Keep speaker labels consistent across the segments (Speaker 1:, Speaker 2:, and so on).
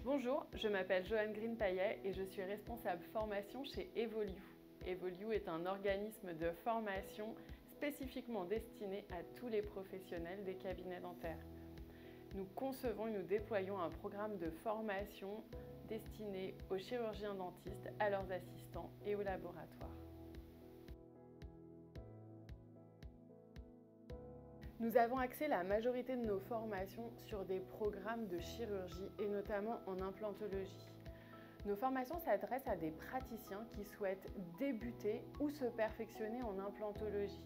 Speaker 1: Bonjour, je m'appelle Joanne Green-Paillet et je suis responsable formation chez Evolue. Evolue est un organisme de formation spécifiquement destiné à tous les professionnels des cabinets dentaires. Nous concevons et nous déployons un programme de formation destiné aux chirurgiens dentistes, à leurs assistants et aux laboratoires. Nous avons axé la majorité de nos formations sur des programmes de chirurgie et notamment en implantologie. Nos formations s'adressent à des praticiens qui souhaitent débuter ou se perfectionner en implantologie.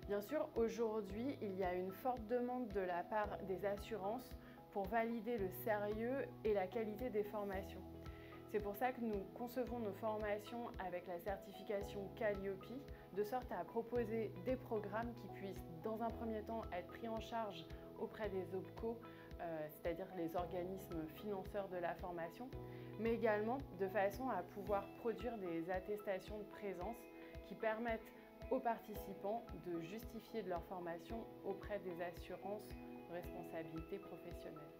Speaker 1: Bien sûr, aujourd'hui, il y a une forte demande de la part des assurances pour valider le sérieux et la qualité des formations. C'est pour ça que nous concevons nos formations avec la certification Calliope, de sorte à proposer des programmes qui puissent, dans un premier temps, être pris en charge auprès des OPCO, c'est-à-dire les organismes financeurs de la formation, mais également de façon à pouvoir produire des attestations de présence qui permettent aux participants de justifier de leur formation auprès des assurances de responsabilité professionnelle.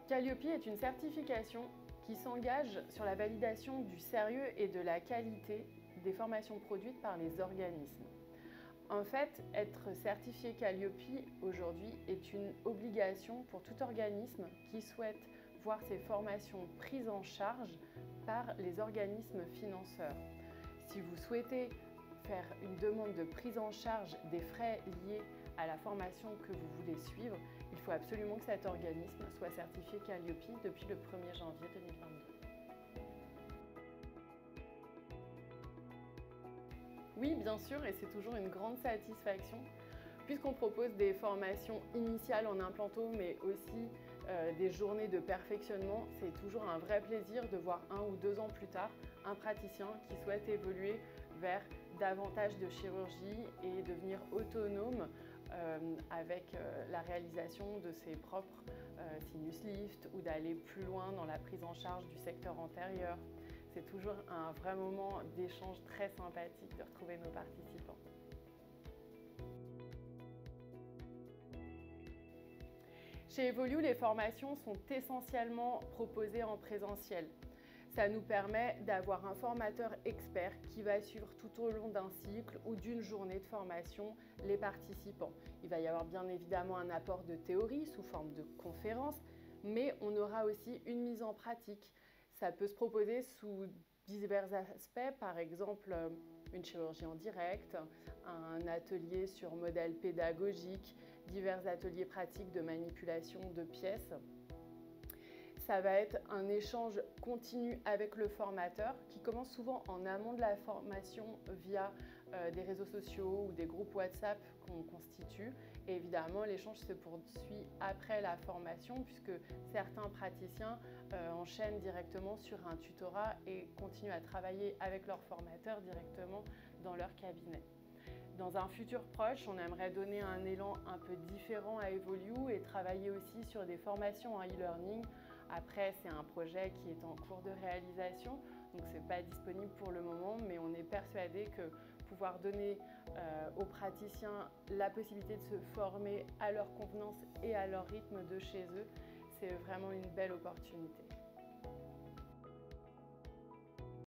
Speaker 1: Calliope est une certification qui s'engage sur la validation du sérieux et de la qualité des formations produites par les organismes. En fait, être certifié Calliope aujourd'hui est une obligation pour tout organisme qui souhaite voir ses formations prises en charge par les organismes financeurs. Si vous souhaitez faire une demande de prise en charge des frais liés à la formation que vous voulez suivre, il faut absolument que cet organisme soit certifié Calliope depuis le 1er janvier 2022. Oui, bien sûr, et c'est toujours une grande satisfaction puisqu'on propose des formations initiales en implanto, mais aussi des journées de perfectionnement. C'est toujours un vrai plaisir de voir 1 ou 2 ans plus tard un praticien qui souhaite évoluer vers davantage de chirurgie et devenir autonome avec la réalisation de ses propres sinus lift ou d'aller plus loin dans la prise en charge du secteur antérieur. C'est toujours un vrai moment d'échange très sympathique de retrouver nos participants. Chez Evolue, les formations sont essentiellement proposées en présentiel. Ça nous permet d'avoir un formateur expert qui va suivre tout au long d'un cycle ou d'une journée de formation les participants. Il va y avoir bien évidemment un apport de théorie sous forme de conférence, mais on aura aussi une mise en pratique. Ça peut se proposer sous divers aspects, par exemple une chirurgie en direct, un atelier sur modèle pédagogique, divers ateliers pratiques de manipulation de pièces. Ça va être un échange continu avec le formateur qui commence souvent en amont de la formation via des réseaux sociaux ou des groupes WhatsApp qu'on constitue. Et évidemment, l'échange se poursuit après la formation puisque certains praticiens enchaînent directement sur un tutorat et continuent à travailler avec leur formateur directement dans leur cabinet. Dans un futur proche, on aimerait donner un élan un peu différent à Evolue et travailler aussi sur des formations en e-learning. Après, c'est un projet qui est en cours de réalisation, donc ce n'est pas disponible pour le moment, mais on est persuadé que pouvoir donner aux praticiens la possibilité de se former à leur convenance et à leur rythme de chez eux, c'est vraiment une belle opportunité.